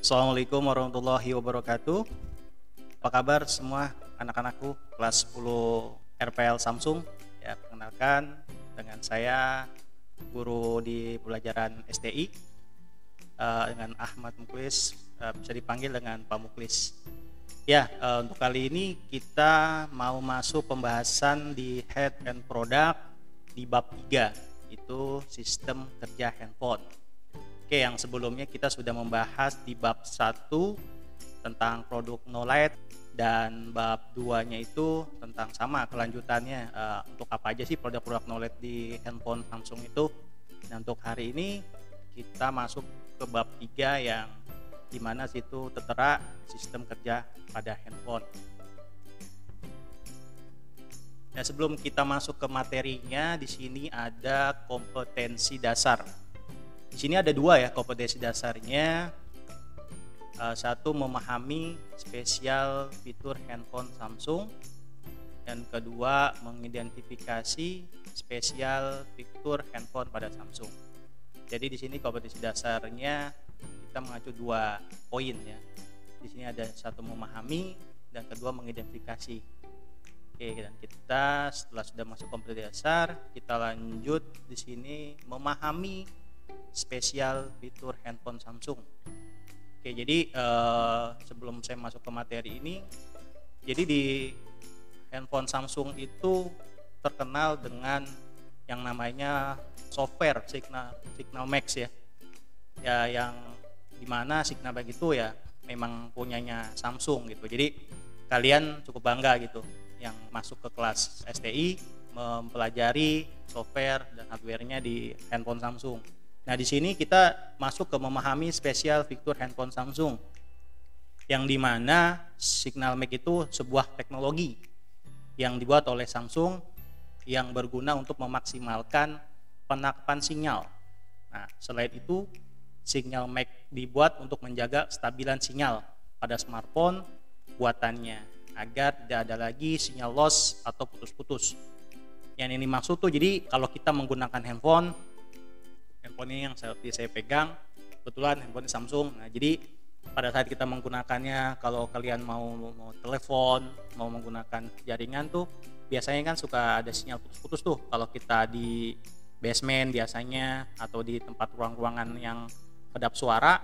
Assalamualaikum warahmatullahi wabarakatuh. Apa kabar semua anak-anakku kelas 10 RPL Samsung? Ya, perkenalkan dengan saya guru di pelajaran STI dengan Ahmad Muklis, bisa dipanggil dengan Pak Muklis. Ya, untuk kali ini kita mau masuk pembahasan di Head and Product di bab 3, itu sistem kerja handphone. Oke, yang sebelumnya kita sudah membahas di bab 1 tentang produk knowledge, dan bab 2-nya itu tentang sama kelanjutannya, untuk apa aja sih produk-produk knowledge di handphone Samsung itu. Nah, untuk hari ini kita masuk ke bab 3 yang dimana situ tertera sistem kerja pada handphone. Nah, sebelum kita masuk ke materinya, di sini ada kompetensi dasar. Di sini ada dua ya kompetensi dasarnya. Satu, memahami spesial fitur handphone Samsung, dan kedua, mengidentifikasi spesial fitur handphone pada Samsung. Jadi di sini kompetensi dasarnya kita mengacu dua poin ya. Di sini ada satu, memahami, dan kedua, mengidentifikasi. Oke, dan kita setelah sudah masuk kompetensi dasar, kita lanjut di sini memahami spesial fitur handphone Samsung. Oke, jadi sebelum saya masuk ke materi ini, jadi di handphone Samsung itu terkenal dengan yang namanya software Signal Max ya, yang dimana Signal Max itu ya memang punyanya Samsung gitu. Jadi kalian cukup bangga gitu yang masuk ke kelas STI mempelajari software dan hardware-nya di handphone Samsung. Nah, di sini kita masuk ke memahami spesial fitur handphone Samsung, yang dimana Signal Max itu sebuah teknologi yang dibuat oleh Samsung yang berguna untuk memaksimalkan penangkapan sinyal. Nah, selain itu Signal Max dibuat untuk menjaga kestabilan sinyal pada smartphone buatannya agar tidak ada lagi sinyal loss atau putus-putus. Yang ini maksud tuh, jadi kalau kita menggunakan handphone ini yang saya pegang, kebetulan handphone Samsung. Nah, jadi pada saat kita menggunakannya, kalau kalian mau telepon, mau menggunakan jaringan tuh, biasanya kan suka ada sinyal putus-putus tuh. Kalau kita di basement biasanya, atau di tempat ruang-ruangan yang kedap suara,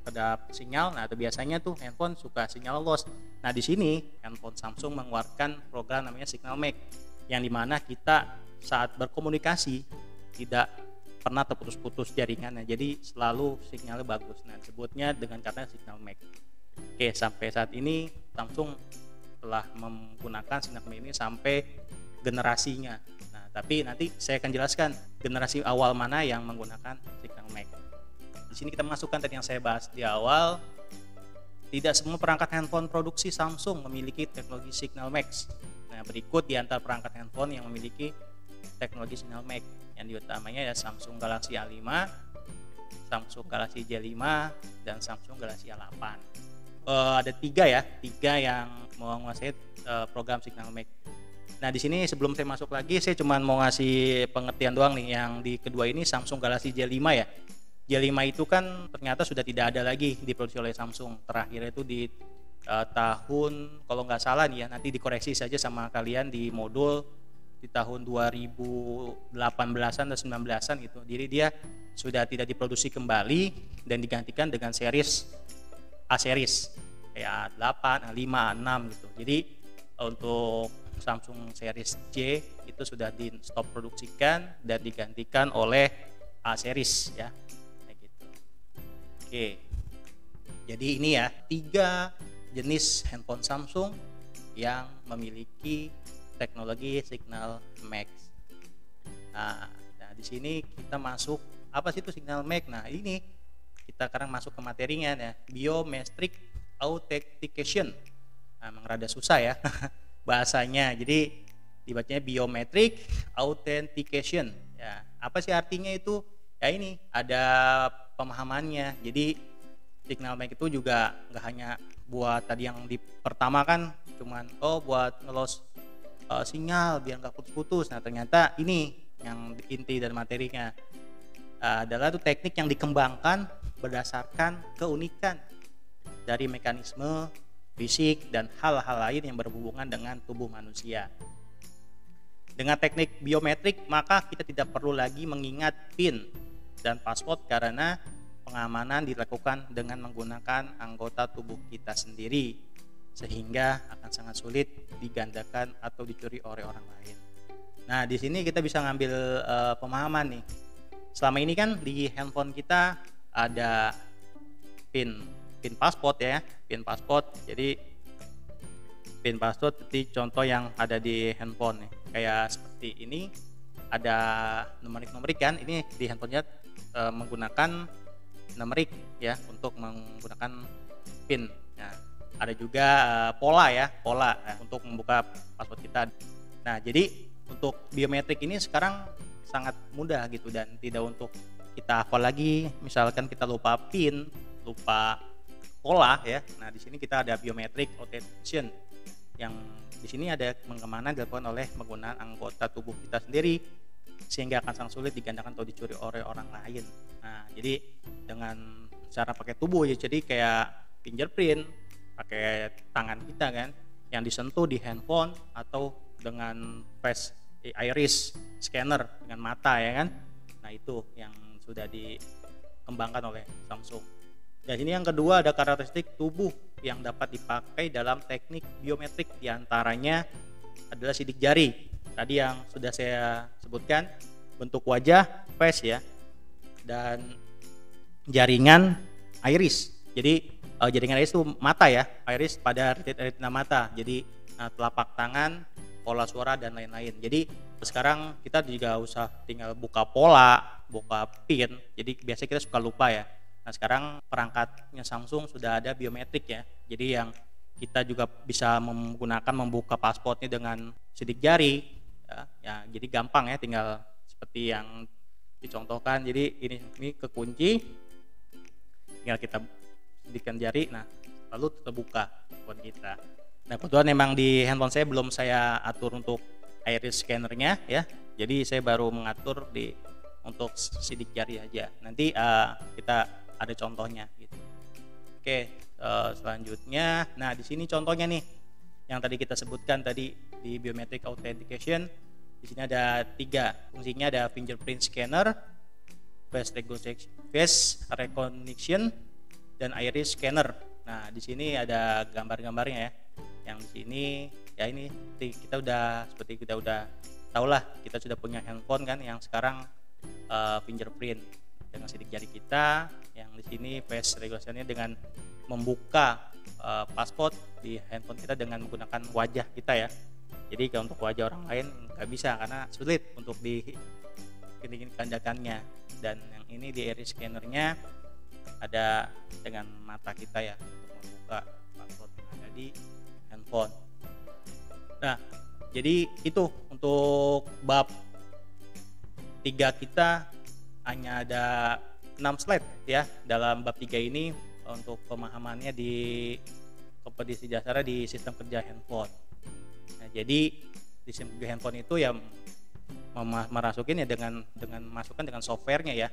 kedap sinyal, nah itu biasanya tuh handphone suka sinyal loss. Nah, di sini handphone Samsung mengeluarkan program namanya Signal Max, yang dimana kita saat berkomunikasi tidak pernah terputus-putus jaringannya, jadi selalu sinyalnya bagus. Nah, disebutnya dengan kata Signal Max. Oke, sampai saat ini Samsung telah menggunakan Signal Max ini sampai generasinya. Nah, tapi nanti saya akan jelaskan generasi awal mana yang menggunakan Signal Max. Di sini kita masukkan tadi yang saya bahas di awal, tidak semua perangkat handphone produksi Samsung memiliki teknologi Signal Max. Nah, berikut di antara perangkat handphone yang memiliki teknologi Signal Max, yang diutamanya ya Samsung Galaxy A5, Samsung Galaxy J5, dan Samsung Galaxy A8. Ada tiga yang menguasai program Signal Max. Nah, di sini sebelum saya masuk lagi, saya cuma mau ngasih pengertian doang nih. Yang di kedua ini Samsung Galaxy J5 ya. J5 itu kan ternyata sudah tidak ada lagi diproduksi oleh Samsung. Terakhir itu di tahun, kalau nggak salah nih ya, nanti dikoreksi saja sama kalian di modul, di tahun 2018-an atau 19-an gitu. Jadi dia sudah tidak diproduksi kembali dan digantikan dengan series A series kayak A8, A5, A6 gitu. Jadi untuk Samsung series J itu sudah di stop produksikan dan digantikan oleh A series ya. Kayak gitu. Oke. Jadi ini ya 3 jenis handphone Samsung yang memiliki teknologi Signal Max. Nah, di sini kita masuk apa sih itu Signal Max? Nah, ini kita sekarang masuk ke materinya ya, biometric authentication. Nah, memang rada susah ya bahasanya. Jadi dibacanya biometric authentication. Ya, apa sih artinya itu? Ya ini ada pemahamannya. Jadi Signal Max itu juga nggak hanya buat tadi yang di pertama kan cuman buat ngelos sinyal biar nggak putus-putus. Nah, ternyata ini yang inti dari materinya adalah tuh teknik yang dikembangkan berdasarkan keunikan dari mekanisme fisik dan hal-hal lain yang berhubungan dengan tubuh manusia. Dengan teknik biometrik, maka kita tidak perlu lagi mengingat PIN dan password karena pengamanan dilakukan dengan menggunakan anggota tubuh kita sendiri, sehingga akan sangat sulit digandakan atau dicuri oleh orang lain. Nah, di sini kita bisa ngambil pemahaman nih. Selama ini kan di handphone kita ada PIN password ya, PIN password. Jadi PIN password seperti contoh yang ada di handphone nih. Kayak seperti ini, ada numerik kan, ini di handphonenya menggunakan numerik ya untuk menggunakan PIN. Nah, ada juga pola untuk membuka password kita. Nah, jadi untuk biometrik ini sekarang sangat mudah gitu dan tidak untuk kita hafal lagi. Misalkan kita lupa PIN, lupa pola ya. Nah, di sini kita ada biometric authentication yang di sini ada pengamanan dilakukan oleh menggunakan anggota tubuh kita sendiri, sehingga akan sangat sulit digandakan atau dicuri oleh orang lain. Nah, jadi dengan cara pakai tubuh ya, jadi kayak fingerprint, pakai tangan kita kan, yang disentuh di handphone atau dengan face iris scanner dengan mata ya kan. Nah, itu yang sudah dikembangkan oleh Samsung. Dan ini yang kedua, ada karakteristik tubuh yang dapat dipakai dalam teknik biometrik, diantaranya adalah sidik jari. Tadi yang sudah saya sebutkan, bentuk wajah, face ya, dan jaringan iris. Jadi jaringan iris itu mata ya, iris pada retina mata. Jadi telapak tangan, pola suara dan lain-lain. Jadi sekarang kita juga usah tinggal buka pola, buka PIN. Jadi biasanya kita suka lupa ya. Nah, sekarang perangkatnya Samsung sudah ada biometrik ya. Jadi yang kita juga bisa menggunakan membuka pasportnya dengan sidik jari ya, jadi gampang ya, tinggal seperti yang dicontohkan. Jadi ini kekunci, tinggal kita sidikkan jari, nah lalu terbuka handphone kita. Nah, kebetulan memang di handphone saya belum saya atur untuk iris scannernya ya. Jadi saya baru mengatur untuk sidik jari aja. Nanti kita ada contohnya gitu. Oke, selanjutnya, nah di sini contohnya nih yang tadi kita sebutkan tadi di biometric authentication. Di sini ada 3 fungsinya, ada fingerprint scanner, face recognition, dan iris scanner. Nah, di sini ada gambar-gambarnya ya. Yang di sini ya, ini kita udah seperti kita udah tahu lah, kita sudah punya handphone kan yang sekarang fingerprint dengan sidik jari kita. Yang di sini face recognition-nya dengan membuka pasport di handphone kita dengan menggunakan wajah kita ya. Jadi kalau untuk wajah orang lain nggak bisa karena sulit untuk digandakannya. Dan yang ini di iris scanner-nya ada dengan mata kita ya untuk membuka pasport yang ada di handphone. Nah, jadi itu untuk bab 3 kita hanya ada 6 slide ya dalam bab 3 ini untuk pemahamannya di kompetensi dasar di sistem kerja handphone. Nah, jadi di sistem kerja handphone itu ya merasukin ya dengan masukkan dengan softwarenya ya,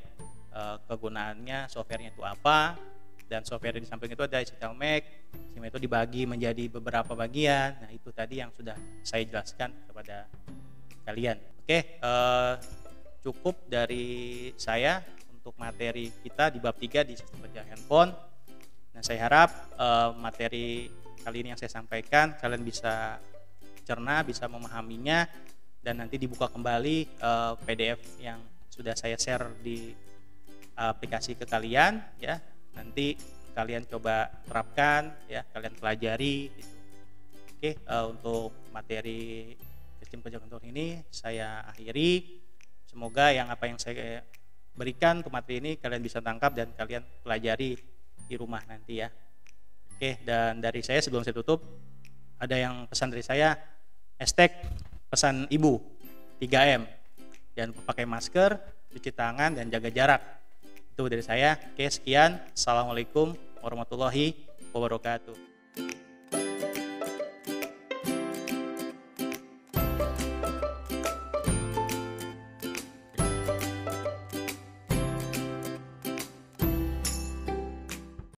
kegunaannya softwarenya itu apa, dan software di samping itu ada SystemMac. SystemMac itu dibagi menjadi beberapa bagian. Nah, itu tadi yang sudah saya jelaskan kepada kalian. Oke, cukup dari saya untuk materi kita di bab 3 di sistem kerja handphone. Nah, saya harap materi kali ini yang saya sampaikan kalian bisa cerna, bisa memahaminya, dan nanti dibuka kembali PDF yang sudah saya share di aplikasi ke kalian ya. Nanti kalian coba terapkan ya, kalian pelajari gitu. Oke, untuk materi sistem kerja handphone ini saya akhiri. Semoga apa yang saya berikan untuk materi ini kalian bisa tangkap dan kalian pelajari di rumah nanti ya. Oke, dan dari saya sebelum saya tutup, ada yang pesan dari saya, pesan ibu 3M, jangan lupa pakai masker, cuci tangan, dan jaga jarak. Itu dari saya. Oke, sekian. Assalamualaikum warahmatullahi wabarakatuh.